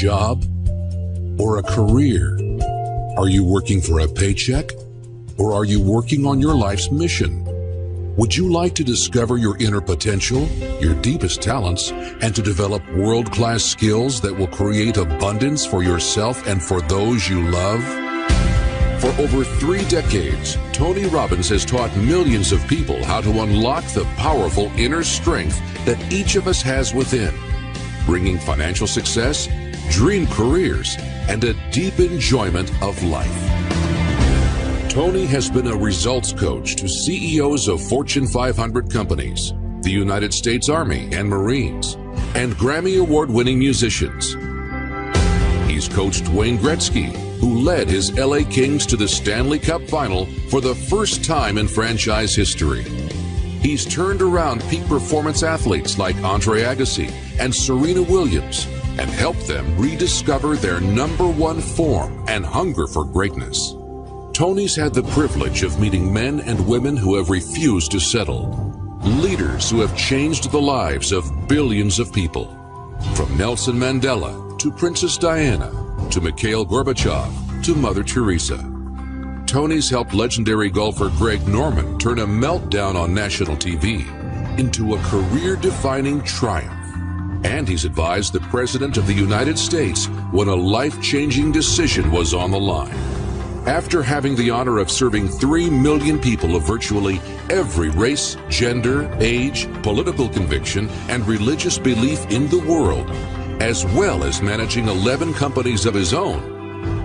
job or a career? Are you working for a paycheck or are you working on your life's mission? Would you like to discover your inner potential, your deepest talents, and to develop world-class skills that will create abundance for yourself and for those you love? For over 3 decades, Tony Robbins has taught millions of people how to unlock the powerful inner strength that each of us has within, bringing financial success, dream careers, and a deep enjoyment of life. Tony has been a results coach to CEOs of Fortune 500 companies, the United States Army and Marines, and Grammy Award-winning musicians. He's coached Wayne Gretzky, who led his LA Kings to the Stanley Cup Final for the first time in franchise history. He's turned around peak performance athletes like Andre Agassi and Serena Williams and helped them rediscover their #1 form and hunger for greatness. Tony's had the privilege of meeting men and women who have refused to settle, leaders who have changed the lives of billions of people, from Nelson Mandela to Princess Diana to Mikhail Gorbachev to Mother Teresa. Tony's helped legendary golfer Greg Norman turn a meltdown on national TV into a career-defining triumph. And he's advised the President of the United States when a life-changing decision was on the line. After having the honor of serving 3 million people of virtually every race, gender, age, political conviction, and religious belief in the world, as well as managing 11 companies of his own,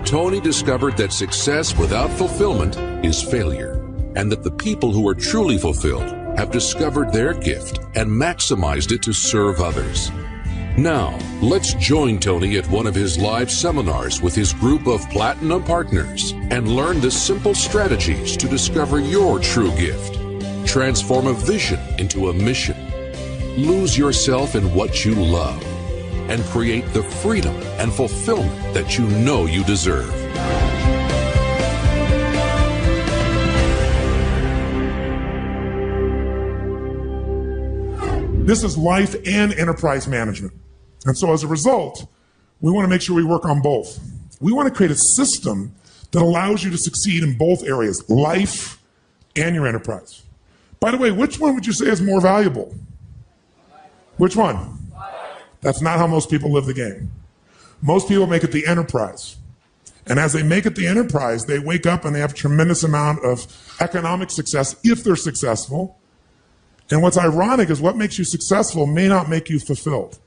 Tony discovered that success without fulfillment is failure, and that the people who are truly fulfilled have discovered their gift and maximized it to serve others. Now, let's join Tony at one of his live seminars with his group of platinum partners and learn the simple strategies to discover your true gift. Transform a vision into a mission. Lose yourself in what you love and create the freedom and fulfillment that you know you deserve. This is life and enterprise management. And so as a result, we want to make sure we work on both. We want to create a system that allows you to succeed in both areas, life and your enterprise. By the way, which one would you say is more valuable? Which one? That's not how most people live the game. Most people make it the enterprise. And as they make it the enterprise, they wake up and they have a tremendous amount of economic success if they're successful. And what's ironic is what makes you successful may not make you fulfilled.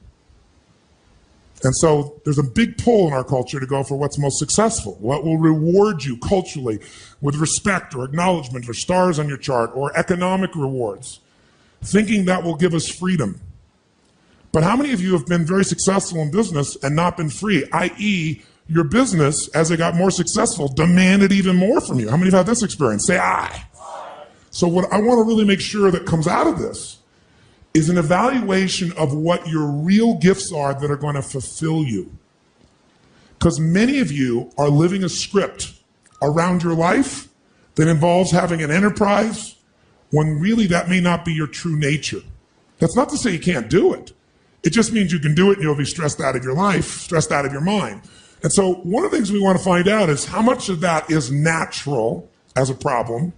And so there's a big pull in our culture to go for what's most successful, what will reward you culturally with respect or acknowledgement or stars on your chart or economic rewards, thinking that will give us freedom. But how many of you have been very successful in business and not been free, i.e., your business, as it got more successful, demanded even more from you? How many have had this experience? Say aye. So what I want to really make sure that comes out of this is an evaluation of what your real gifts are that are going to fulfill you. Because many of you are living a script around your life that involves having an enterprise when really that may not be your true nature. That's not to say you can't do it. It just means you can do it and you'll be stressed out of your life, stressed out of your mind. And so one of the things we want to find out is how much of that is natural as a problem,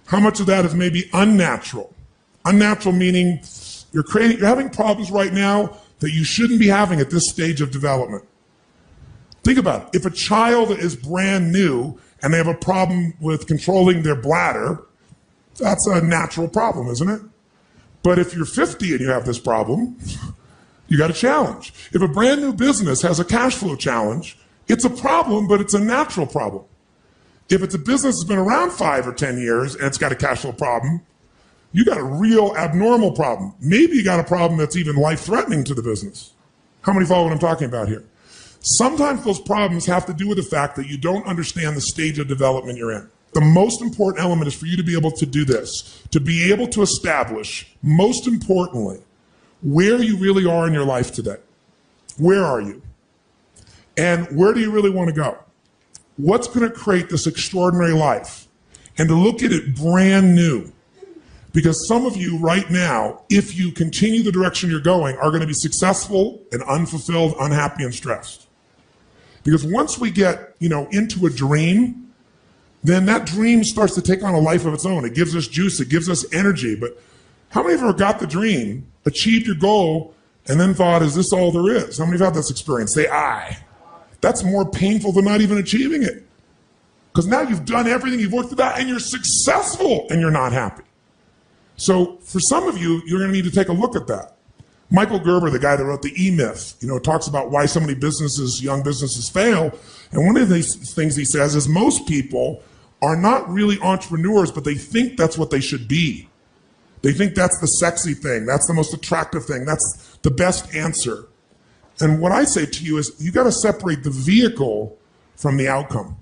how much of that is maybe unnatural. Unnatural meaning you're having problems right now that you shouldn't be having at this stage of development. Think about it. If a child is brand new and they have a problem with controlling their bladder, that's a natural problem, isn't it? But if you're 50 and you have this problem, you got a challenge. If a brand new business has a cash flow challenge, it's a problem, but it's a natural problem. If it's a business that's been around 5 or 10 years and it's got a cash flow problem, you got a real abnormal problem. Maybe you got a problem that's even life-threatening to the business. How many follow what I'm talking about here? Sometimes those problems have to do with the fact that you don't understand the stage of development you're in. The most important element is for you to be able to do this, to be able to establish, most importantly, where you really are in your life today. Where are you? And where do you really want to go? What's going to create this extraordinary life? And to look at it brand new. Because some of you right now, if you continue the direction you're going, are going to be successful and unfulfilled, unhappy, and stressed. Because once we get, into a dream, then that dream starts to take on a life of its own. It gives us juice, it gives us energy. But how many of you ever got the dream, achieved your goal, and then thought, is this all there is? How many have had this experience? Say, I. That's more painful than not even achieving it. Because now you've done everything, you've worked it out, and you're successful, and you're not happy. So for some of you, you're going to need to take a look at that. Michael Gerber, the guy that wrote the E-Myth, talks about why so many young businesses fail. And one of the things he says is most people are not really entrepreneurs, but they think that's what they should be. They think that's the sexy thing. That's the most attractive thing. That's the best answer. And what I say to you is you got to separate the vehicle from the outcome.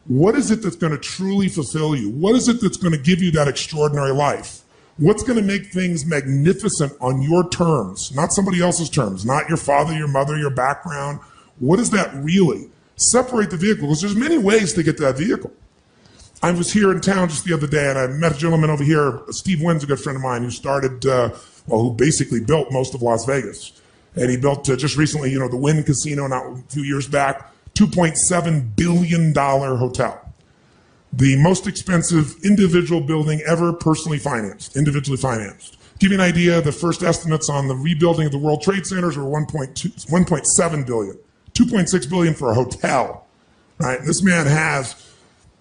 What is it that's going to truly fulfill you? What is it that's going to give you that extraordinary life? What's going to make things magnificent on your terms, not somebody else's terms, not your father, your mother, your background? What is that really? Separate the vehicle, because there's many ways to get to that vehicle. I was here in town just the other day, and I met a gentleman over here, Steve Wynn's a good friend of mine, who started, who basically built most of Las Vegas. And he built just recently, the Wynn Casino, not a few years back, $2.7 billion hotel. The most expensive individual building ever individually financed. To give you an idea, the first estimates on the rebuilding of the World Trade Centers were 1.7 billion, 2.6 billion for a hotel, right? This man has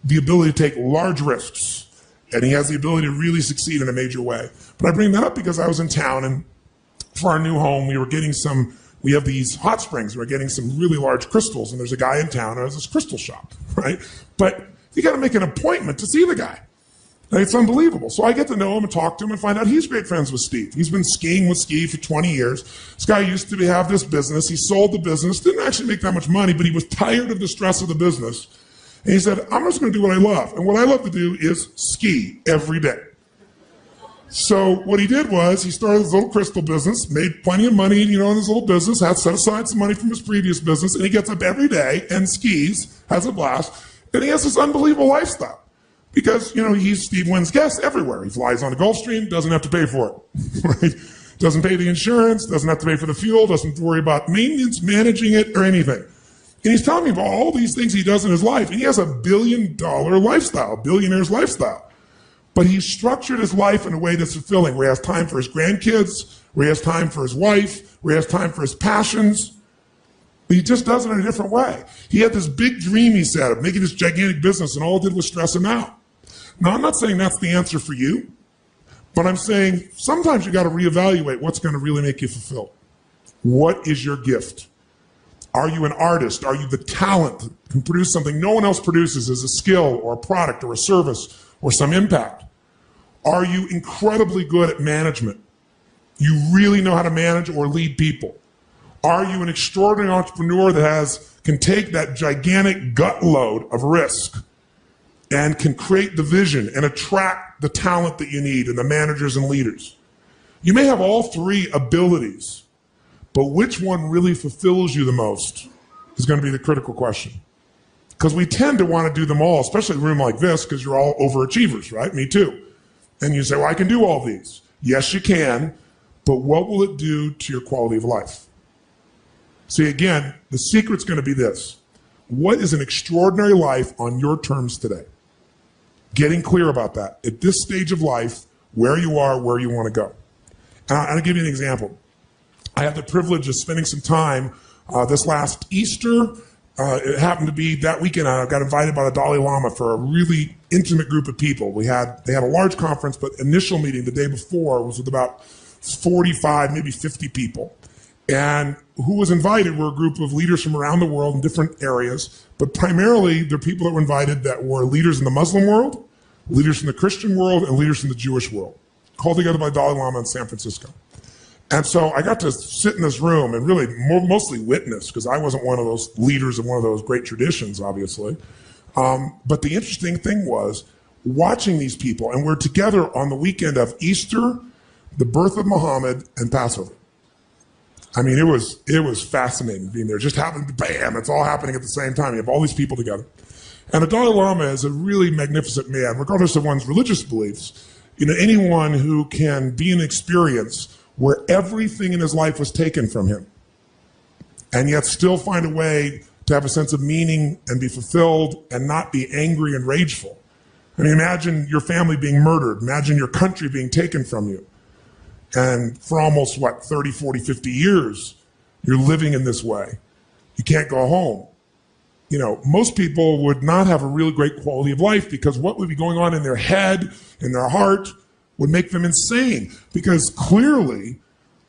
the ability to take large risks, and he has the ability to really succeed in a major way. But I bring that up because I was in town, and for our new home, we have these hot springs. We're getting some really large crystals, and there's a guy in town who has this crystal shop, right? But you got to make an appointment to see the guy. And it's unbelievable. So I get to know him and talk to him and find out he's great friends with Steve. He's been skiing with Steve for 20 years. This guy used to have this business. He sold the business, didn't actually make that much money, but he was tired of the stress of the business. And he said, I'm just going to do what I love. And what I love to do is ski every day. So what he did was he started his little crystal business, made plenty of money, in his little business, had set aside some money from his previous business, and he gets up every day and skis, has a blast, and he has this unbelievable lifestyle. Because, he's Steve Wynn's guest everywhere. He flies on the Gulfstream, doesn't have to pay for it, right? Doesn't pay the insurance, doesn't have to pay for the fuel, doesn't worry about maintenance, managing it, or anything. And he's telling me about all these things he does in his life, and he has $1 billion lifestyle, billionaire's lifestyle. But he's structured his life in a way that's fulfilling, where he has time for his grandkids, where he has time for his wife, where he has time for his passions. But he just does it in a different way. He had this big dream, he said, of making this gigantic business, and all it did was stress him out. Now, I'm not saying that's the answer for you, but I'm saying sometimes you got to reevaluate what's going to really make you fulfilled. What is your gift? Are you an artist? Are you the talent that can produce something no one else produces as a skill or a product or a service or some impact? Are you incredibly good at management? You really know how to manage or lead people? Are you an extraordinary entrepreneur that can take that gigantic gut load of risk and can create the vision and attract the talent that you need and the managers and leaders? You may have all three abilities, but which one really fulfills you the most is going to be the critical question. Because we tend to want to do them all, especially in a room like this, because you're all overachievers, right? Me too. And you say, well, I can do all these. Yes, you can, but what will it do to your quality of life? See, again, the secret's going to be this. What is an extraordinary life on your terms today? Getting clear about that. At this stage of life, where you are, where you want to go. And I'll give you an example. I had the privilege of spending some time this last Easter. It happened to be that weekend. I got invited by the Dalai Lama for a really intimate group of people. They had a large conference, but initial meeting the day before was with about 45, maybe 50 people. And who was invited were a group of leaders from around the world in different areas, but primarily the people that were invited that were leaders in the Muslim world, leaders from the Christian world, and leaders from the Jewish world, called together by Dalai Lama in San Francisco. And so I got to sit in this room and really mostly witness, because I wasn't one of those leaders of one of those great traditions, obviously. But the interesting thing was watching these people, and we're together on the weekend of Easter, the birth of Muhammad, and Passover. I mean, it was fascinating being there. Just happened, bam, it's all happening at the same time. You have all these people together. And the Dalai Lama is a really magnificent man, regardless of one's religious beliefs. Anyone who can be an experience where everything in his life was taken from him, and yet still find a way to have a sense of meaning and be fulfilled and not be angry and rageful. I mean, imagine your family being murdered. Imagine your country being taken from you. And for almost, 30, 40, 50 years, you're living in this way. You can't go home. You know, most people would not have a really great quality of life because what would be going on in their head, in their heart, would make them insane. Because clearly,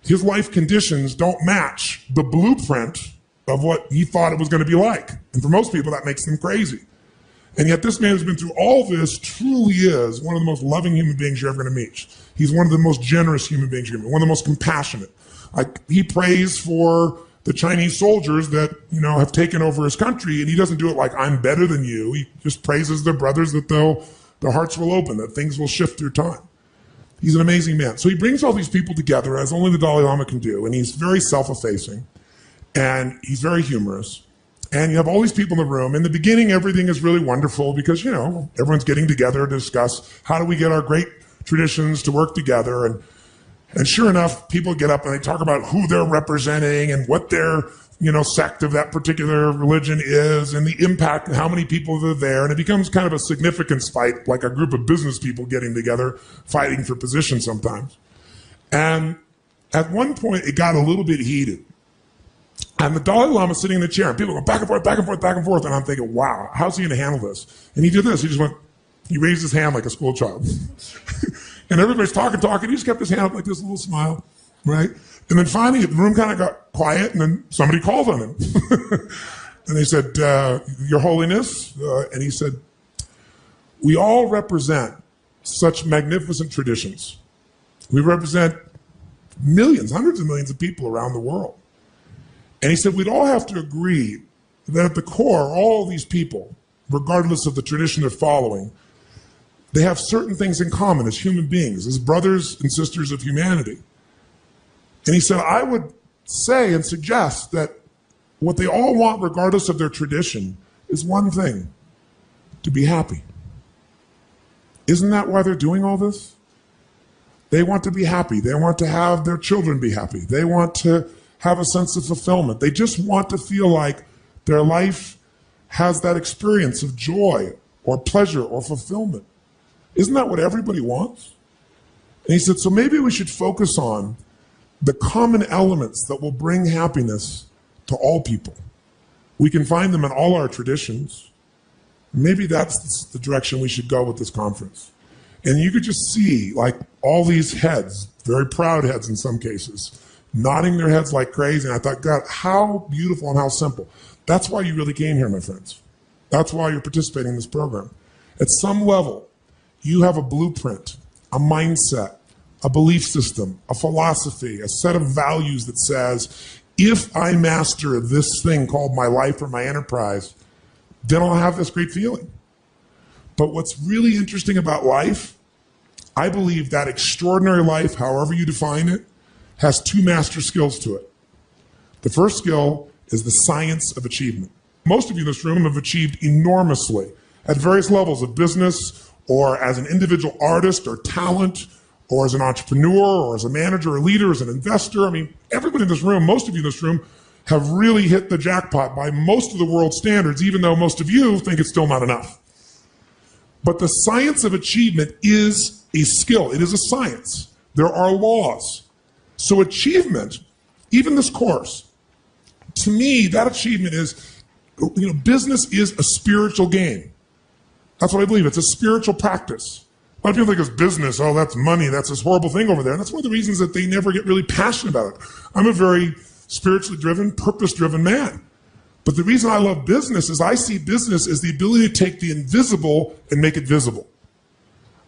his life conditions don't match the blueprint of what he thought it was going to be like. And for most people, that makes them crazy. And yet this man who's been through all this truly is one of the most loving human beings you're ever going to meet. He's one of the most generous human beings you're going to meet, one of the most compassionate. Like, he prays for the Chinese soldiers that, have taken over his country, and he doesn't do it like, I'm better than you. He just praises their brothers that their hearts will open, that things will shift through time. He's an amazing man. So he brings all these people together as only the Dalai Lama can do, and he's very self-effacing, and he's very humorous. And you have all these people in the room. In the beginning, everything is really wonderful because, everyone's getting together to discuss how do we get our great traditions to work together. And sure enough, people get up and they talk about who they're representing and what their, sect of that particular religion is and the impact and how many people are there. And it becomes kind of a significance fight, like a group of business people getting together, fighting for position sometimes. And at one point, it got a little bit heated. And the Dalai Lama is sitting in the chair, and people go back and forth, back and forth, back and forth. And I'm thinking, wow, how's he going to handle this? And he did this. He raised his hand like a school child. And everybody's talking. He just kept his hand up like this, little smile, right? And then finally, the room kind of got quiet, and then somebody called on him. And they said, Your Holiness, and he said, we all represent such magnificent traditions. We represent millions, hundreds of millions of people around the world. And he said, we'd all have to agree that at the core, all these people, regardless of the tradition they're following, they have certain things in common as human beings, as brothers and sisters of humanity. And he said, I would say and suggest that what they all want, regardless of their tradition, is one thing: to be happy. Isn't that why they're doing all this? They want to be happy. They want to have their children be happy. They want to have a sense of fulfillment. They just want to feel like their life has that experience of joy or pleasure or fulfillment. Isn't that what everybody wants? And he said, so maybe we should focus on the common elements that will bring happiness to all people. We can find them in all our traditions. Maybe that's the direction we should go with this conference. And you could just see, like, all these heads, very proud heads in some cases, nodding their heads like crazy. And I thought, God, how beautiful and how simple. That's why you really came here, my friends. That's why you're participating in this program. At some level, you have a blueprint, a mindset, a belief system, a philosophy, a set of values that says, if I master this thing called my life or my enterprise, then I'll have this great feeling. But what's really interesting about life, I believe that extraordinary life, however you define it, has two master skills to it. The first skill is the science of achievement. Most of you in this room have achieved enormously at various levels of business, or as an individual artist or talent, or as an entrepreneur, or as a manager or leader, as an investor. I mean, everybody in this room, most of you in this room, have really hit the jackpot by most of the world's standards, even though most of you think it's still not enough. But the science of achievement is a skill. It is a science. There are laws. So achievement, even this course, to me, that achievement is, business is a spiritual game. That's what I believe. It's a spiritual practice. A lot of people think it's business. Oh, that's money. That's this horrible thing over there. And that's one of the reasons that they never get really passionate about it. I'm a very spiritually driven, purpose-driven man. But the reason I love business is I see business as the ability to take the invisible and make it visible.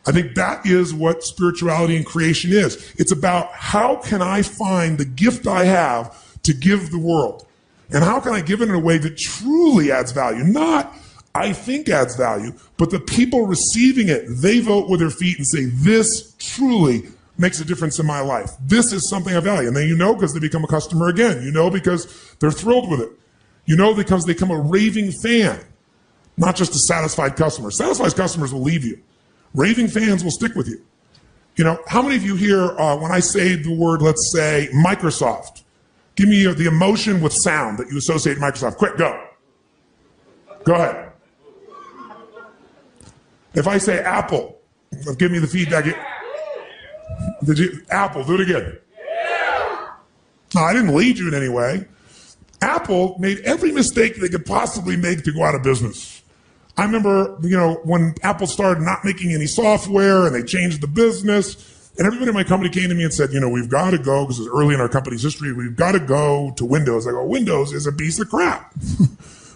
I think that is what spirituality and creation is. It's about how can I find the gift I have to give the world? And how can I give it in a way that truly adds value? Not I think adds value, but the people receiving it, they vote with their feet and say, this truly makes a difference in my life. This is something I value. And then because they become a customer again. Because they're thrilled with it. Because they become a raving fan, not just a satisfied customer. Satisfied customers will leave you. Raving fans will stick with you. How many of you here, when I say the word, let's say, Microsoft, give me the emotion with sound that you associate Microsoft. Quick, go. Go ahead. If I say apple, give me the feedback. Did you? Apple, do it again. No, I didn't lead you in any way. Apple made every mistake they could possibly make to go out of business. I remember, when Apple started not making any software and they changed the business, and everybody in my company came to me and said, we've got to go, because it's early in our company's history, we've got to go to Windows. I go, Windows is a piece of crap.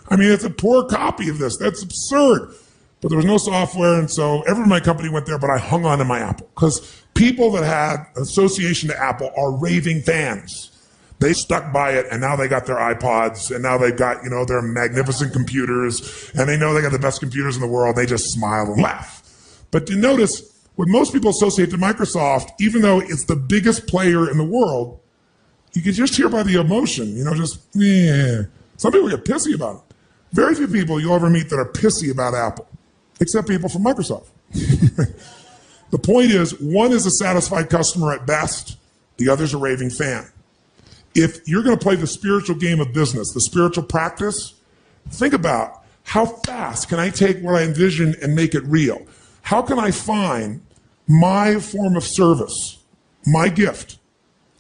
I mean, it's a poor copy of this. That's absurd. But there was no software, and so everyone in my company went there, but I hung on to my Apple. Because people that had association to Apple are raving fans. They stuck by it, and now they got their iPods, and now they've got, their magnificent computers, and they know they got the best computers in the world. They just smile and laugh. But you notice, when most people associate to Microsoft, even though it's the biggest player in the world, you can just hear by the emotion, yeah. Some people get pissy about it. Very few people you'll ever meet that are pissy about Apple, except people from Microsoft. The point is, one is a satisfied customer at best, the other's a raving fan. If you're going to play the spiritual game of business, the spiritual practice, think about how fast can I take what I envision and make it real? How can I find my form of service, my gift,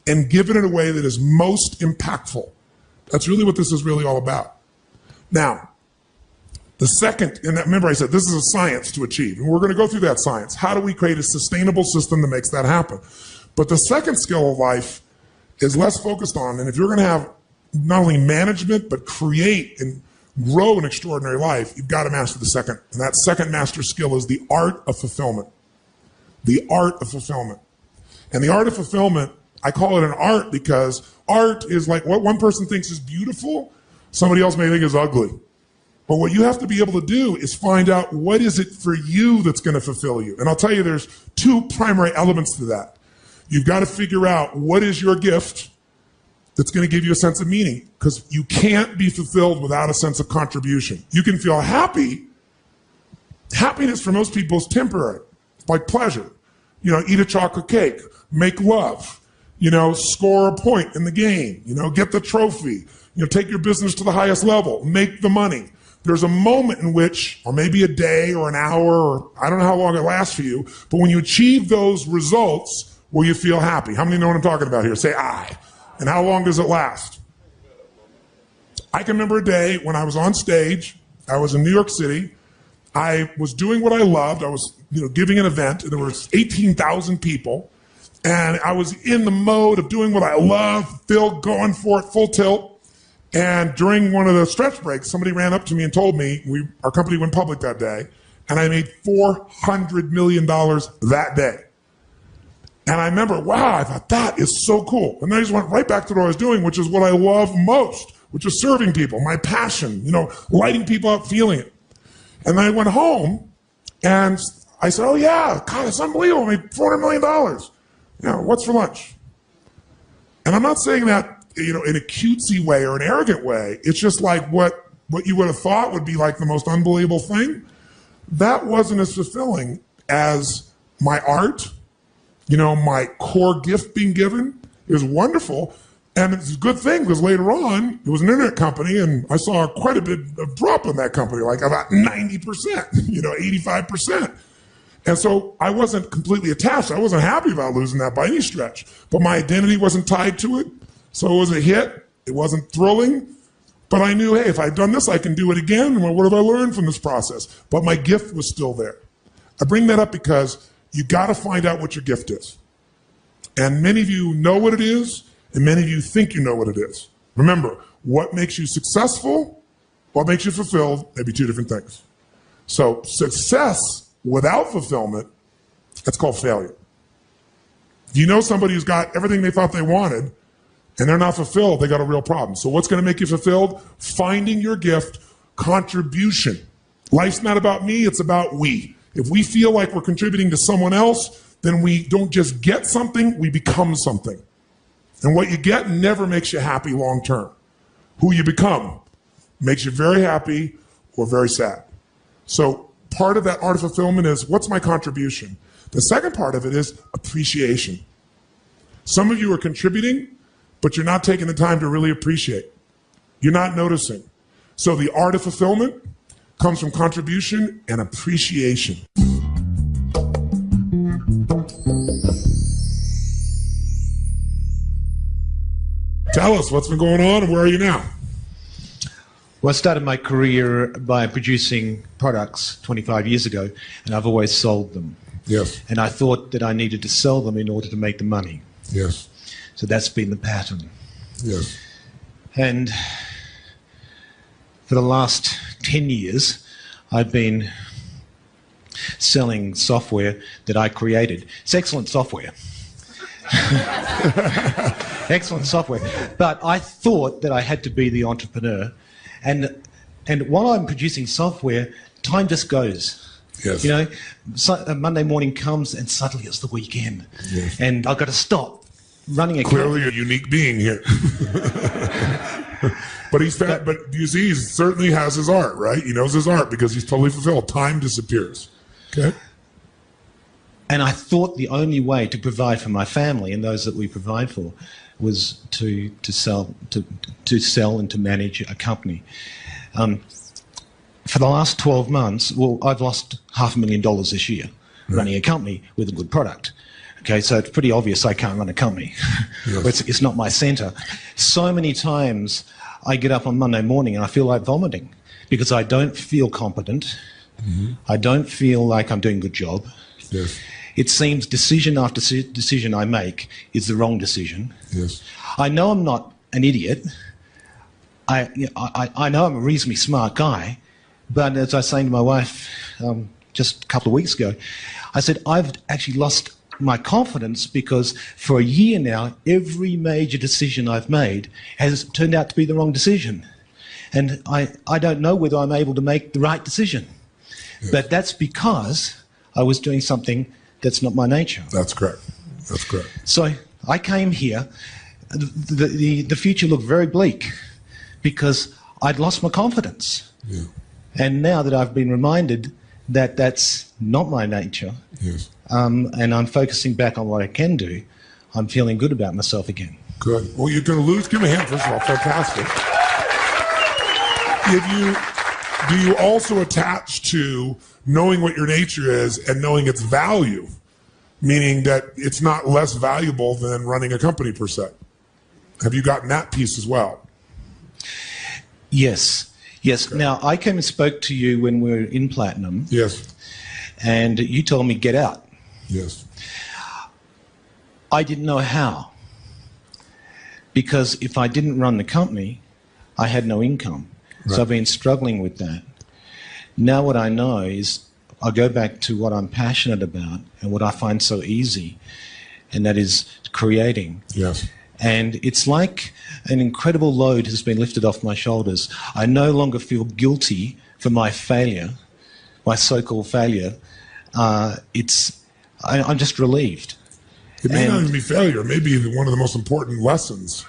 and give it in a way that is most impactful? That's really what this is really all about. Now, the second, and remember I said this is a science to achieve, and we're going to go through that science. How do we create a sustainable system that makes that happen? But the second skill of life is less focused on, and if you're going to have not only management, but create and grow an extraordinary life, you've got to master the second. And that second master skill is the art of fulfillment. The art of fulfillment. And the art of fulfillment, I call it an art because art is like what one person thinks is beautiful, somebody else may think is ugly. But what you have to be able to do is find out what is it for you that's going to fulfill you. And I'll tell you, there's two primary elements to that. You've got to figure out what is your gift that's going to give you a sense of meaning, because you can't be fulfilled without a sense of contribution. You can feel happy. Happiness for most people is temporary, like pleasure. Eat a chocolate cake, make love, score a point in the game, get the trophy, take your business to the highest level, make the money. There's a moment in which, or maybe a day or an hour, or I don't know how long it lasts for you, but when you achieve those results, will you feel happy? How many know what I'm talking about here? Say I. And how long does it last? I can remember a day when I was on stage. I was in New York City. I was doing what I loved. I was, giving an event, and there was 18,000 people. And I was in the mode of doing what I love, going for it, full tilt. And during one of the stretch breaks, somebody ran up to me and told me our company went public that day, and I made $400 million that day. And I remember, wow, I thought that is so cool. And then I just went right back to what I was doing, which is what I love most, which is serving people, my passion, lighting people up, feeling it. And then I went home and I said, oh yeah, God, it's unbelievable. I made $400 million. What's for lunch? And I'm not saying that, in a cutesy way or an arrogant way. It's just like what you would have thought would be like the most unbelievable thing. That wasn't as fulfilling as my art, my core gift being given. It was wonderful. And it's a good thing because later on, it was an internet company and I saw quite a bit of drop in that company, like about 90%, 85%. And so I wasn't completely attached. I wasn't happy about losing that by any stretch, but my identity wasn't tied to it. So it was a hit. It wasn't thrilling, but I knew, hey, if I've done this, I can do it again. And what have I learned from this process? But my gift was still there. I bring that up because you got to find out what your gift is. And many of you know what it is, and many of you think you know what it is. Remember, what makes you successful, what makes you fulfilled, may be two different things. So success without fulfillment, that's called failure. If you know somebody who's got everything they thought they wanted, and they're not fulfilled, they got a real problem. So what's going to make you fulfilled? Finding your gift, contribution. Life's not about me, it's about we. If we feel like we're contributing to someone else, then we don't just get something, we become something. And what you get never makes you happy long term. Who you become makes you very happy or very sad. So part of that art of fulfillment is, what's my contribution? The second part of it is appreciation. Some of you are contributing, but you're not taking the time to really appreciate. You're not noticing. So the art of fulfillment, comes from contribution and appreciation. Tell us what's been going on and where are you now? Well, I started my career by producing products 25 years ago, and I've always sold them. Yes. And I thought that I needed to sell them in order to make the money. Yes. So that's been the pattern. Yes. And for the last 10 years, I've been selling software that I created. It's excellent software. Excellent software. But I thought that I had to be the entrepreneur. And while I'm producing software, time just goes. Yes. You know, Monday morning comes and suddenly it's the weekend. Yes. And I've got to stop running a Clearly a unique being here. But you see, he certainly has his art, right? He knows his art because he's totally fulfilled. Time disappears. Okay? And I thought the only way to provide for my family and those that we provide for was to sell and to manage a company. For the last 12 months, well, I've lost $500,000 this year running a company with a good product. Okay, so it's pretty obvious I can't run a company. Yes. It's not my center. So many times I get up on Monday morning and I feel like vomiting because I don't feel competent. Mm-hmm. I don't feel like I'm doing a good job. Yes. It seems decision after decision I make is the wrong decision. Yes. I know I'm not an idiot. I know I'm a reasonably smart guy, but as I was saying to my wife just a couple of weeks ago, I said, I've actually lost my confidence because for a year now, every major decision I've made has turned out to be the wrong decision. And I don't know whether I'm able to make the right decision. Yes. But that's because I was doing something that's not my nature. That's correct. That's correct. So I came here. The future looked very bleak because I'd lost my confidence. Yeah. And now that I've been reminded that that's not my nature, yes. And I'm focusing back on what I can do, I'm feeling good about myself again. Good. Well, you're going to lose. Give me a hand, first of all. Fantastic. Do you also attach to knowing what your nature is and knowing its value, meaning that it's not less valuable than running a company per se? Have you gotten that piece as well? Yes. Yes. Okay. Now, I came and spoke to you when we were in Platinum. Yes. And you told me, get out. Yes. I didn't know how. Because if I didn't run the company, I had no income. Right. So I've been struggling with that. Now what I know is I go back to what I'm passionate about and what I find so easy, and that is creating. Yes. And it's like an incredible load has been lifted off my shoulders. I no longer feel guilty for my failure, my so-called failure. I'm just relieved. It may not even be failure. It may be one of the most important lessons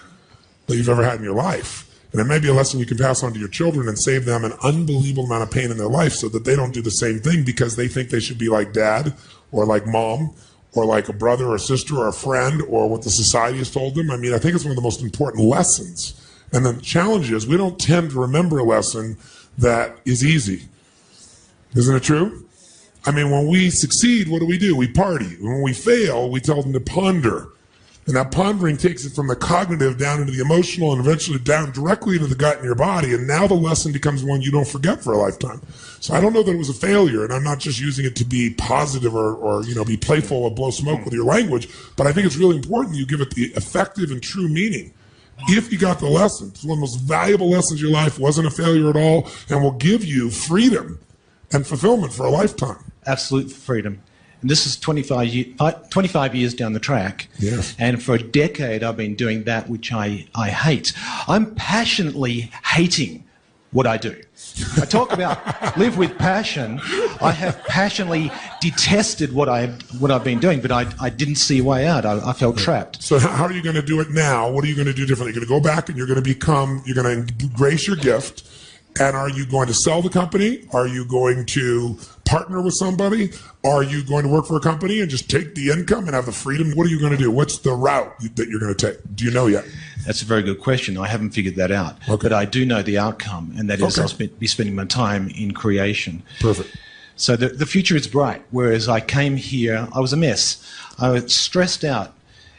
that you've ever had in your life. And it may be a lesson you can pass on to your children and save them an unbelievable amount of pain in their life so that they don't do the same thing because they think they should be like dad or like mom or like a brother or sister or a friend or what the society has told them. I mean, I think it's one of the most important lessons. And the challenge is we don't tend to remember a lesson that is easy. Isn't it true? I mean, when we succeed, what do? We party. When we fail, we tell them to ponder. And that pondering takes it from the cognitive down into the emotional and eventually down directly into the gut in your body. And now the lesson becomes one you don't forget for a lifetime. So I don't know that it was a failure, and I'm not just using it to be positive or be playful or blow smoke with your language, but I think it's really important you give it the effective and true meaning. If you got the lesson, it's one of the most valuable lessons of your life, wasn't a failure at all, and will give you freedom and fulfillment for a lifetime. Absolute freedom. And this is 25 years down the track. Yes. And for a decade, I've been doing that which I hate. I'm passionately hating what I do. I talk about live with passion. I have passionately detested what I've been doing, but I didn't see a way out. I felt trapped. So how are you going to do it now? What are you going to do differently? You're going to go back and you're going to embrace your gift, And are you going to sell the company? Are you going to partner with somebody? Are you going to work for a company and just take the income and have the freedom? What are you going to do? What's the route that you're going to take? Do you know yet? That's a very good question. I haven't figured that out. Okay. But I do know the outcome, and that is I'll be spending my time in creation. Perfect. So the future is bright, whereas I came here, I was a mess. I was stressed out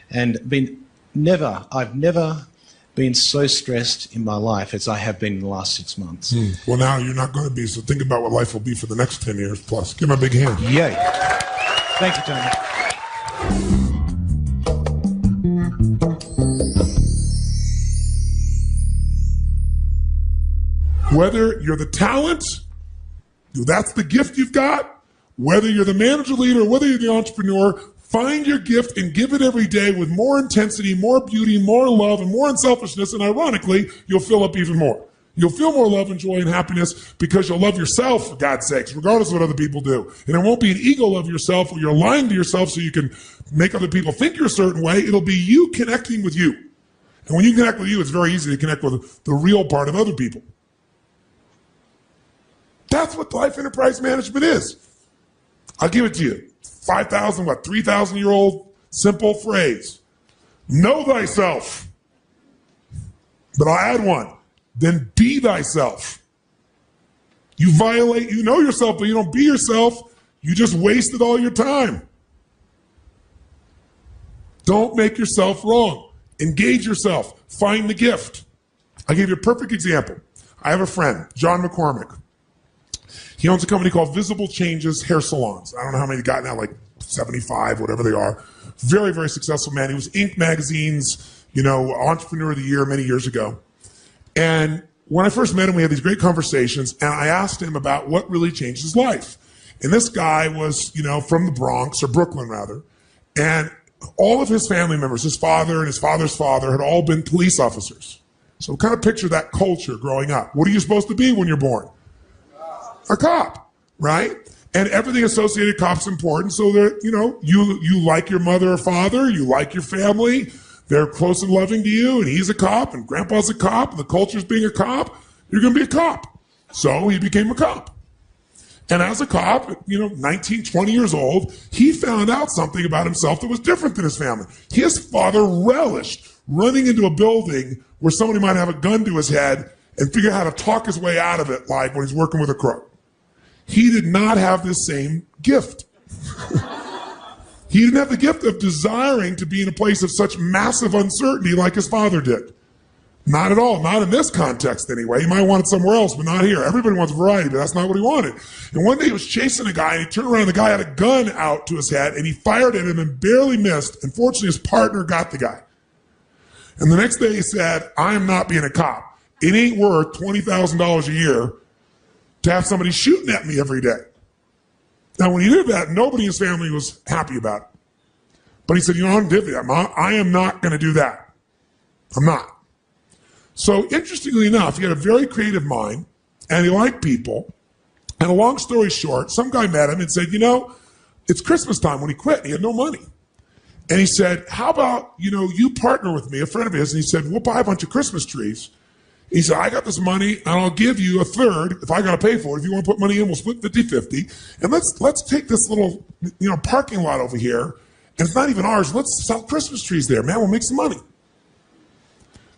and I've never been so stressed in my life as I have been in the last 6 months. Well, now you're not going to be, so think about what life will be for the next 10 years plus. Give him a big hand. Yay. Thank you, Tony. Whether you're the talent, that's the gift you've got, whether you're the manager, leader, or whether you're the entrepreneur, find your gift and give it every day with more intensity, more beauty, more love, and more unselfishness. And ironically, you'll fill up even more. You'll feel more love and joy and happiness because you'll love yourself, for God's sakes, regardless of what other people do. And it won't be an ego love yourself where you're lying to yourself so you can make other people think you're a certain way. It'll be you connecting with you. And when you connect with you, it's very easy to connect with the real part of other people. That's what life enterprise management is. I'll give it to you. 3,000-year-old simple phrase. Know thyself. But I'll add one. Then be thyself. You know yourself, but you don't be yourself. You just wasted all your time. Don't make yourself wrong. Engage yourself. Find the gift. I'll give you a perfect example. I have a friend, John McCormick. He owns a company called Visible Changes Hair Salons. I don't know how many he got now, like 75, whatever they are. Very, very successful man. He was Inc. magazine's, Entrepreneur of the Year many years ago. And when I first met him, we had these great conversations, and I asked him about what really changed his life. And this guy was, from the Bronx, or Brooklyn rather, and all of his family members, his father and his father's father, had all been police officers. So kind of picture that culture growing up. What are you supposed to be when you're born? A cop, right? And everything associated cop's important. So that, you like your mother or father, you like your family, they're close and loving to you, and he's a cop, and grandpa's a cop, and the culture's being a cop, you're going to be a cop. So he became a cop. And as a cop, 19, 20 years old, he found out something about himself that was different than his family. His father relished running into a building where somebody might have a gun to his head and figure out how to talk his way out of it, like when he's working with a crook. He did not have this same gift. He didn't have the gift of desiring to be in a place of such massive uncertainty like his father did. Not at all. Not in this context, anyway. He might want it somewhere else, but not here. Everybody wants variety, but that's not what he wanted. And one day he was chasing a guy, and he turned around, and the guy had a gun out to his head, and he fired at him and barely missed. And fortunately, his partner got the guy. And the next day he said, I am not being a cop. It ain't worth $20,000 a year to have somebody shooting at me every day. Now, when he did that, nobody in his family was happy about it. But he said, I am not going to do that. I'm not. So, interestingly enough, he had a very creative mind, and he liked people. And a long story short, some guy met him and said, it's Christmas time when he quit, and he had no money. And he said, how about, you partner with me, a friend of his, and he said, we'll buy a bunch of Christmas trees. He said, I got this money, and I'll give you a third if I got to pay for it. If you want to put money in, we'll split 50-50. And let's take this little, parking lot over here, and it's not even ours. Let's sell Christmas trees there, man. We'll make some money.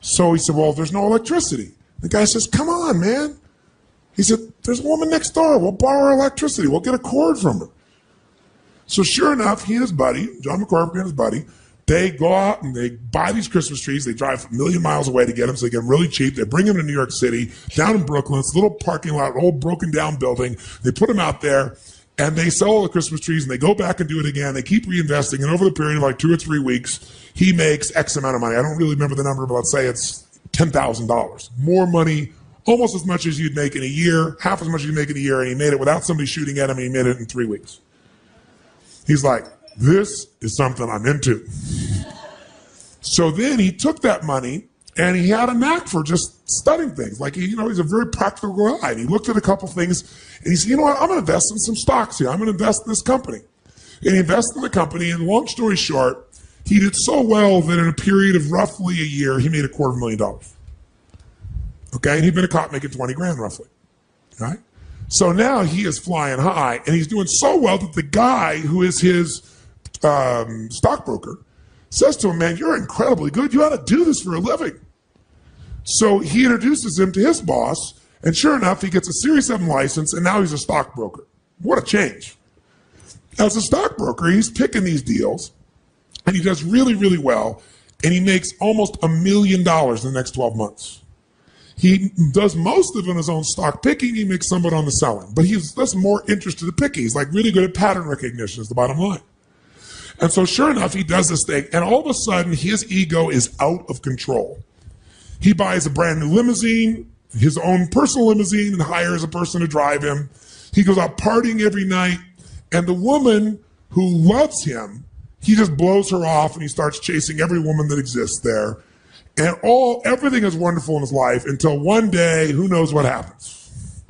So he said, well, there's no electricity. The guy says, come on, man. He said, there's a woman next door. We'll borrow her electricity. We'll get a cord from her. So sure enough, he and his buddy, John McCormick and his buddy, they go out and they buy these Christmas trees. They drive a million miles away to get them, so they get them really cheap. They bring them to New York City, down in Brooklyn. It's a little parking lot, an old broken down building. They put them out there, and they sell all the Christmas trees, and they go back and do it again. They keep reinvesting, and over the period of like 2 or 3 weeks, he makes X amount of money. I don't really remember the number, but let's say it's $10,000. More money, almost as much as you'd make in a year, half as much as you'd make in a year, and he made it without somebody shooting at him, and he made it in 3 weeks. He's like, this is something I'm into. So then he took that money, and he had a knack for just studying things. Like, he's a very practical guy. And he looked at a couple things, and he said, I'm going to invest in some stocks here. I'm going to invest in this company. And he invested in the company, and long story short, he did so well that in a period of roughly a year, he made $250,000. Okay, and he'd been a cop making 20 grand roughly. Right? So now he is flying high, and he's doing so well that the guy who is his stockbroker says to him, man, you're incredibly good. You ought to do this for a living. So he introduces him to his boss, and sure enough, he gets a Series 7 license, and now he's a stockbroker. What a change. As a stockbroker, he's picking these deals, and he does really, really well, and he makes almost $1 million in the next 12 months. He does most of it on his own stock picking. He makes some of it on the selling. But he's less more interested in picking. He's like really good at pattern recognition is the bottom line. And so sure enough, he does this thing. And all of a sudden, his ego is out of control. He buys a brand new limousine, his own personal limousine, and hires a person to drive him. He goes out partying every night. And the woman who loves him, he just blows her off and he starts chasing every woman that exists there. And everything is wonderful in his life until one day, who knows what happens?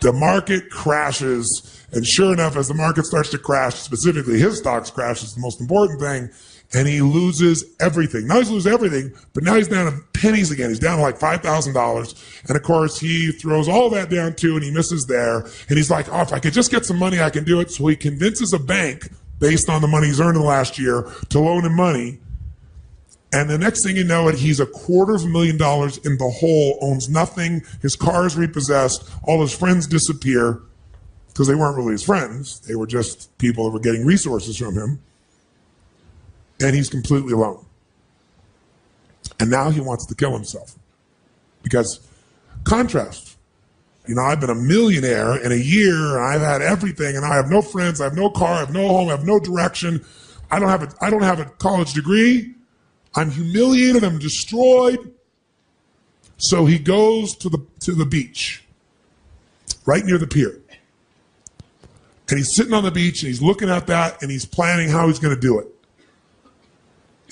The market crashes, and sure enough, as the market starts to crash, specifically his stocks crash is the most important thing, and he loses everything. Now he's losing everything, but now he's down to pennies again. He's down to like $5,000, and of course he throws all that down too, and he misses there, and he's like, oh, if I could just get some money, I can do it. So he convinces a bank, based on the money he's earned in the last year, to loan him money. And the next thing you know it, he's $250,000 in the hole, owns nothing, his car is repossessed, all his friends disappear, because they weren't really his friends, they were just people that were getting resources from him, and he's completely alone. And now he wants to kill himself. Because, contrast, I've been a millionaire in a year, and I've had everything, and I have no friends, I have no car, I have no home, I have no direction, I don't have a college degree, I'm humiliated, I'm destroyed. So he goes to the beach, right near the pier. And he's sitting on the beach and he's looking at that and he's planning how he's going to do it.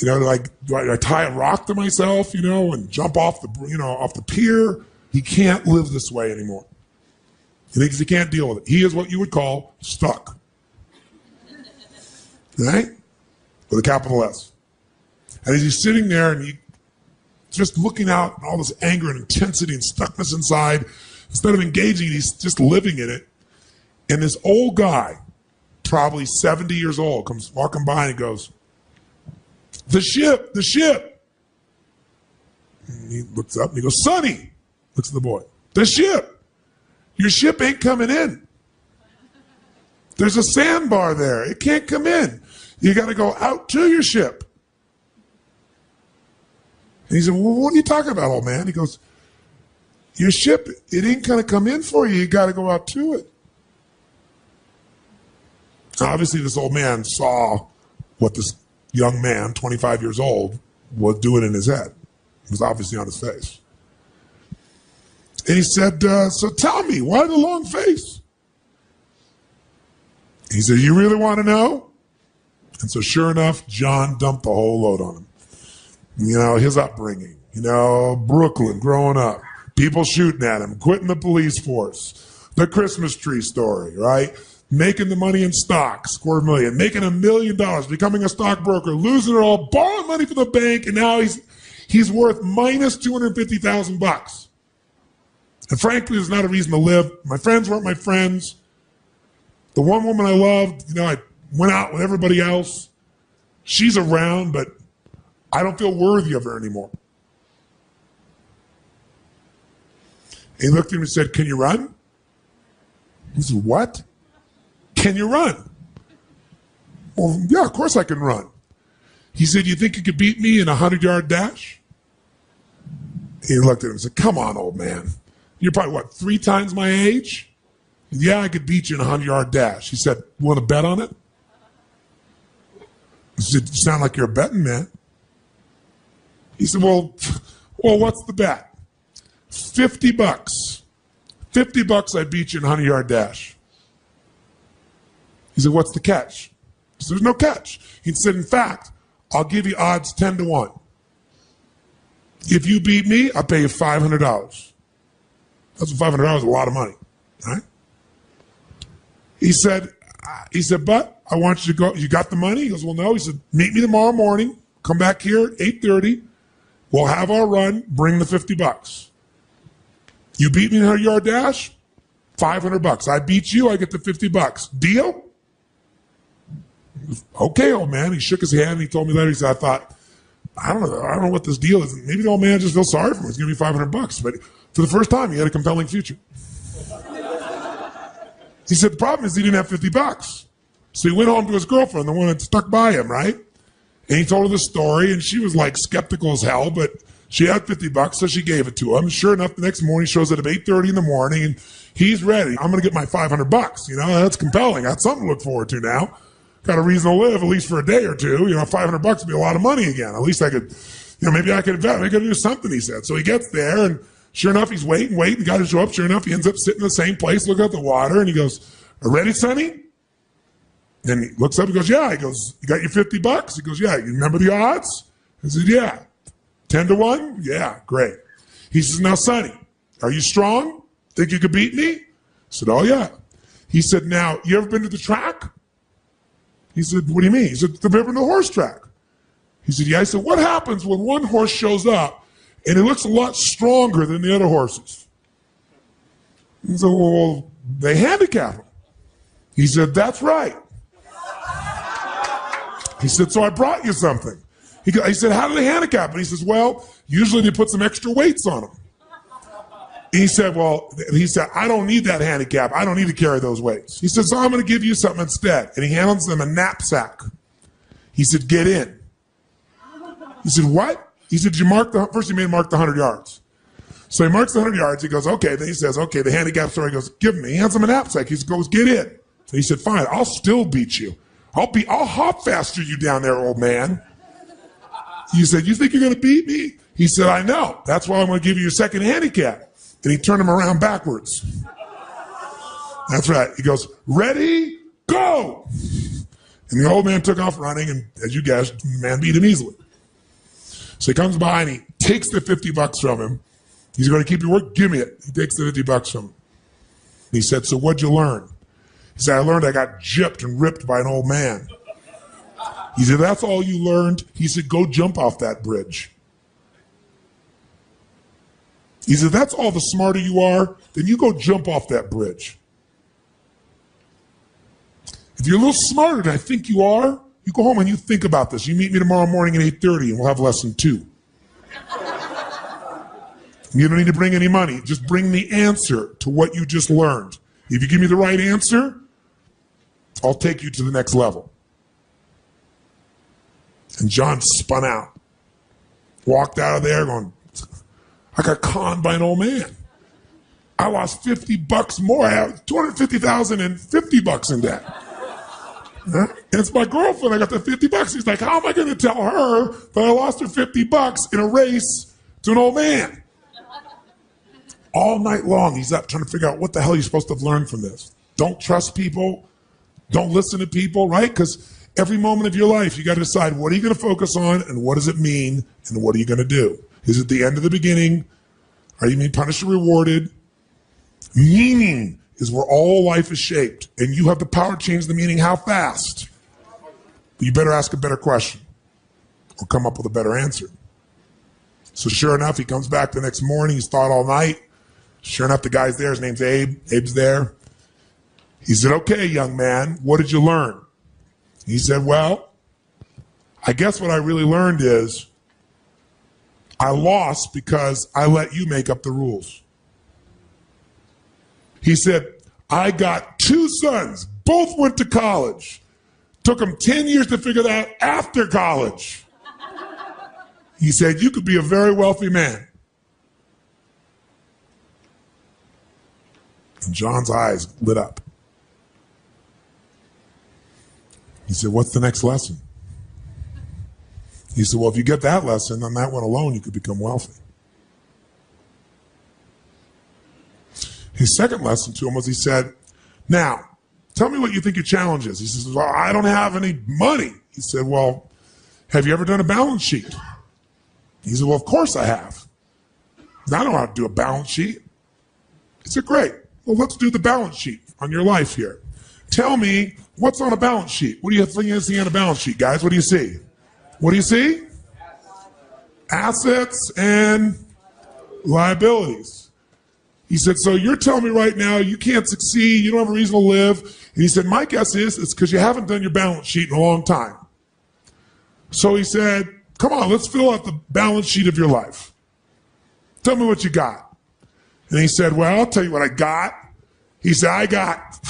Like, do I tie a rock to myself, and jump off the pier? He can't live this way anymore. He thinks he can't deal with it. He is what you would call stuck. Right? With a capital S. And as he's sitting there and he's just looking out and all this anger and intensity and stuckness inside, instead of engaging, he's just living in it. And this old guy, probably 70 years old, comes walking by and he goes, the ship. And he looks up and he goes, Sonny, looks at the boy, the ship. Your ship ain't coming in. There's a sandbar there. It can't come in. You got to go out to your ship. And he said, well, what are you talking about, old man? He goes, your ship, it ain't going to come in for you. You got to go out to it. Obviously, this old man saw what this young man, 25 years old, was doing in his head. It was obviously on his face. And he said, so tell me, why the long face? He said, you really want to know? And so sure enough, John dumped the whole load on him. His upbringing, Brooklyn growing up, people shooting at him, quitting the police force, the Christmas tree story, right? Making the money in stocks, $250,000, making $1 million, becoming a stockbroker, losing it all, borrowing money from the bank, and now he's worth minus $250,000. And frankly, there's not a reason to live. My friends weren't my friends. The one woman I loved, I went out with everybody else. She's around, but I don't feel worthy of her anymore. He looked at him and said, can you run? He said, what? Can you run? Well, yeah, of course I can run. He said, you think you could beat me in a 100-yard dash? He looked at him and said, come on, old man. You're probably, 3 times my age? Yeah, I could beat you in a 100-yard dash. He said, you want to bet on it? He said, you sound like you're a betting man. He said, well, what's the bet? $50. $50 I beat you in a 100-yard dash. He said, what's the catch? He said, there's no catch. He said, in fact, I'll give you odds 10 to 1. If you beat me, I'll pay you $500. That's $500 is a lot of money, right? He said, but I want you to go. You got the money? He goes, well, no. He said, meet me tomorrow morning. Come back here at 8:30. We'll have our run. Bring the $50. You beat me in a 100-yard dash, $500. I beat you, I get the $50. Deal? Okay, old man. He shook his hand and he told me later, he said, I don't know what this deal is. Maybe the old man just feels sorry for me. He's giving me $500. But for the first time, he had a compelling future. He said the problem is he didn't have $50. So he went home to his girlfriend, the one that stuck by him, right? And he told her the story, and she was like skeptical as hell, but she had $50, so she gave it to him. Sure enough, the next morning, he shows up at 8:30 in the morning, and he's ready. I'm going to get my $500. You know, that's compelling. That's something to look forward to now. Got a reason to live, at least for a day or two. You know, $500 would be a lot of money again. At least I could, you know, maybe I could invest. Maybe I could do something, he said. So he gets there, and sure enough, he's waiting, got to show up. Sure enough, he ends up sitting in the same place, looking at the water, and he goes, ready, Sonny? Then he looks up and goes, yeah. He goes, you got your $50? He goes, yeah. You remember the odds? I said, yeah. 10 to 1? Yeah, great. He says, now, Sonny, are you strong? Think you could beat me? I said, oh, yeah. He said, now, you ever been to the track? He said, what do you mean? He said, have you ever been to the horse track? He said, yeah. I said, what happens when one horse shows up and it looks a lot stronger than the other horses? He said, well, they handicap him. He said, that's right. He said, so I brought you something. He said, how do they handicap him? He says, well, usually they put some extra weights on him. He said, I don't need that handicap. I don't need to carry those weights. He said, so I'm going to give you something instead. And he hands them a knapsack. He said, get in. He said, what? He said, first he made him mark the 100 yards. So he marks the 100 yards. He goes, okay. Then he says, okay, the handicap story. He goes, give me. He hands him a knapsack. He goes, get in. So he said, fine, I'll still beat you. I'll hop faster you down there, old man. He said, you think you're going to beat me? He said, I know. That's why I'm going to give you your second handicap. And he turned him around backwards. That's right. He goes, ready, go. And the old man took off running, and as you guessed, the man beat him easily. So he comes by and he takes the $50 from him. He's going to keep your work? Give me it. He takes the $50 from him. He said, so what'd you learn? He said, I learned I got gypped and ripped by an old man. He said, that's all you learned? He said, go jump off that bridge. He said, that's all the smarter you are? Then you go jump off that bridge. If you're a little smarter than I think you are, you go home and you think about this. You meet me tomorrow morning at 8:30 and we'll have lesson 2. You don't need to bring any money. Just bring the answer to what you just learned. If you give me the right answer, I'll take you to the next level. And John spun out, walked out of there going, I got conned by an old man. I lost $50 more. I have $250,000 and $50 in debt. And it's my girlfriend. I got the $50. He's like, how am I going to tell her that I lost her $50 in a race to an old man? All night long, he's up trying to figure out what the hell you're supposed to have learned from this. Don't trust people. Don't listen to people, right? Because every moment of your life, you got to decide what are you going to focus on and what does it mean and what are you going to do? Is it the end of the beginning? Are you being punished or rewarded? Meaning is where all life is shaped, and you have the power to change the meaning how fast. But you better ask a better question or come up with a better answer. So sure enough, he comes back the next morning. He's thought all night. Sure enough, the guy's there. His name's Abe. Abe's there. He said, okay, young man, what did you learn? He said, well, I guess what I really learned is I lost because I let you make up the rules. He said, I got 2 sons. Both went to college. Took them 10 years to figure that out after college. He said, you could be a very wealthy man. And John's eyes lit up. He said, what's the next lesson? He said, well, if you get that lesson, on that one alone, you could become wealthy. His second lesson to him was he said, now, tell me what you think your challenge is. He says, well, I don't have any money. He said, well, have you ever done a balance sheet? He said, well, of course I have. I don't know how to do a balance sheet. He said, great. Well, let's do the balance sheet on your life here. Tell me what's on a balance sheet. What do you think is on a balance sheet, guys? What do you see? What do you see? Assets and liabilities. He said, so you're telling me right now you can't succeed, you don't have a reason to live. And he said, my guess is it's because you haven't done your balance sheet in a long time. So he said, come on, let's fill out the balance sheet of your life. Tell me what you got. And he said, well, I'll tell you what I got. He said, I got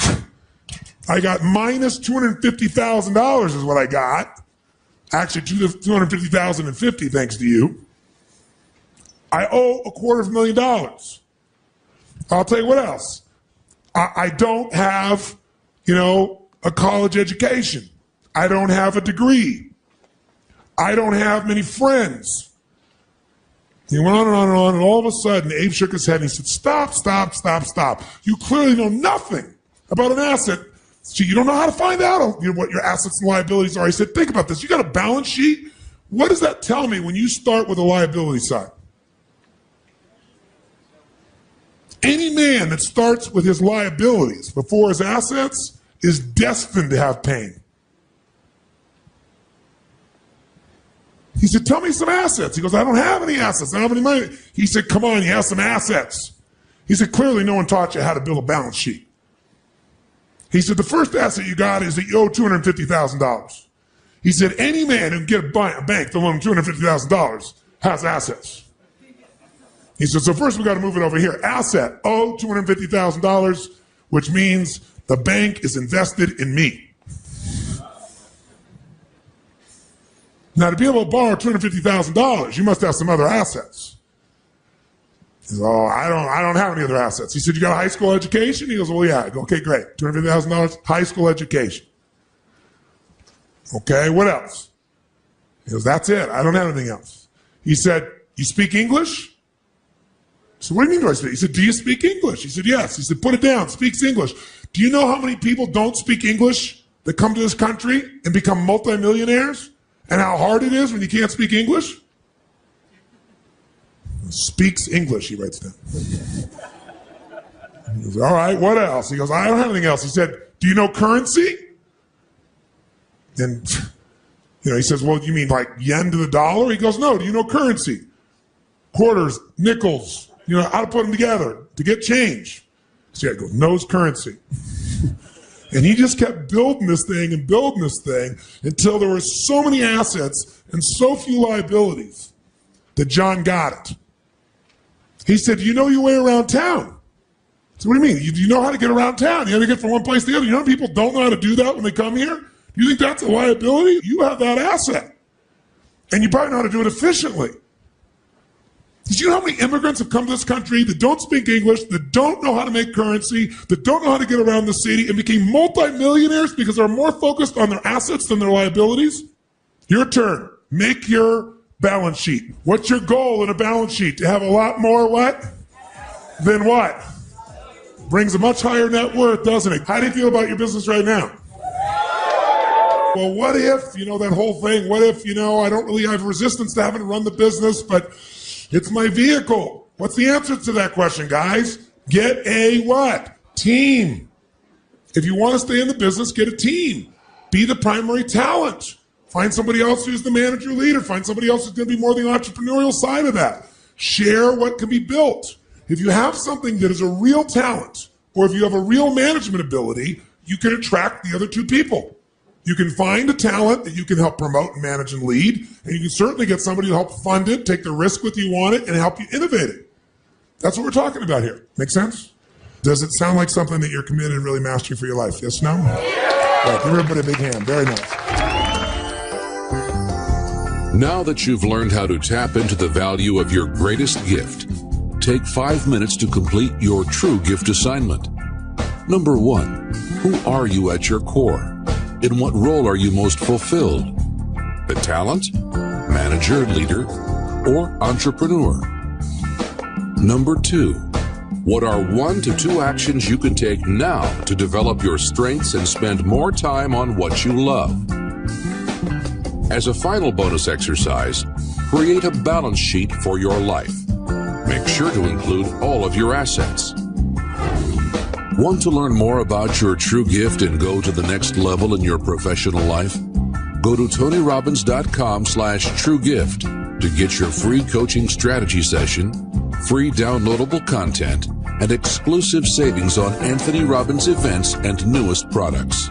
minus $250,000 is what I got. Actually, $250,050 thanks to you. I owe $250,000. I'll tell you what else. I don't have, a college education. I don't have a degree. I don't have many friends. He went on and on and on, and all of a sudden, Abe shook his head and he said, stop. You clearly know nothing about an asset. So you don't know how to find out what your assets and liabilities are. He said, think about this. You got a balance sheet? What does that tell me when you start with the liability side? Any man that starts with his liabilities before his assets is destined to have pain. He said, tell me some assets. He goes, I don't have any assets. I don't have any money. He said, come on, you have some assets. He said, clearly no one taught you how to build a balance sheet. He said, the first asset you got is that you owe $250,000. He said, any man who can get a bank to loan him $250,000 has assets. He said, so first we got to move it over here. Asset, owe $250,000, which means the bank is invested in me. Now, to be able to borrow $250,000, you must have some other assets. He said, oh, I don't have any other assets. He said, you got a high school education? He goes, well, yeah. I go, okay, great. $250,000, high school education. Okay, what else? He goes, that's it. I don't have anything else. He said, you speak English? I said, what do you mean do I speak? He said, do you speak English? He said, yes. He said, put it down, speaks English. Do you know how many people don't speak English that come to this country and become multimillionaires? And how hard it is when you can't speak English? Speaks English, he writes down. He goes, all right, what else? He goes, I don't have anything else. He said, do you know currency? And, he says, well, you mean like yen to the dollar? He goes, no, do you know currency? Quarters, nickels, how to put them together to get change. So he goes, knows currency. And he just kept building this thing until there were so many assets and so few liabilities that John got it. He said, do you know your way around town? I said, what do you mean? Do you know how to get around town? You know how to get from one place to the other? You know people don't know how to do that when they come here? Do you think that's a liability? You have that asset. And you probably know how to do it efficiently. Did you know how many immigrants have come to this country that don't speak English, that don't know how to make currency, that don't know how to get around the city, and became multimillionaires because they're more focused on their assets than their liabilities? Your turn. Make your balance sheet. What's your goal in a balance sheet? To have a lot more what? Than what? Brings a much higher net worth, doesn't it? How do you feel about your business right now? Well, what if, that whole thing, what if, I don't really have resistance to having to run the business, but it's my vehicle. What's the answer to that question, guys? Get a what? Team. If you want to stay in the business, get a team. Be the primary talent. Find somebody else who's the manager leader. Find somebody else who's going to be more the entrepreneurial side of that. Share what can be built. If you have something that is a real talent, or if you have a real management ability, you can attract the other two people. You can find a talent that you can help promote and manage and lead, and you can certainly get somebody to help fund it, take the risk with you on it, and help you innovate it. That's what we're talking about here. Make sense? Does it sound like something that you're committed to really mastering for your life? Yes, no? Right, give everybody a big hand. Very nice. Now that you've learned how to tap into the value of your greatest gift, take 5 minutes to complete your true gift assignment. Number 1, who are you at your core? In what role are you most fulfilled? The talent, manager, leader, or entrepreneur? Number 2, what are 1 to 2 actions you can take now to develop your strengths and spend more time on what you love? As a final bonus exercise, create a balance sheet for your life. Make sure to include all of your assets. Want to learn more about your true gift and go to the next level in your professional life? Go to TonyRobbins.com/truegift to get your free coaching strategy session, free downloadable content, and exclusive savings on Anthony Robbins events and newest products.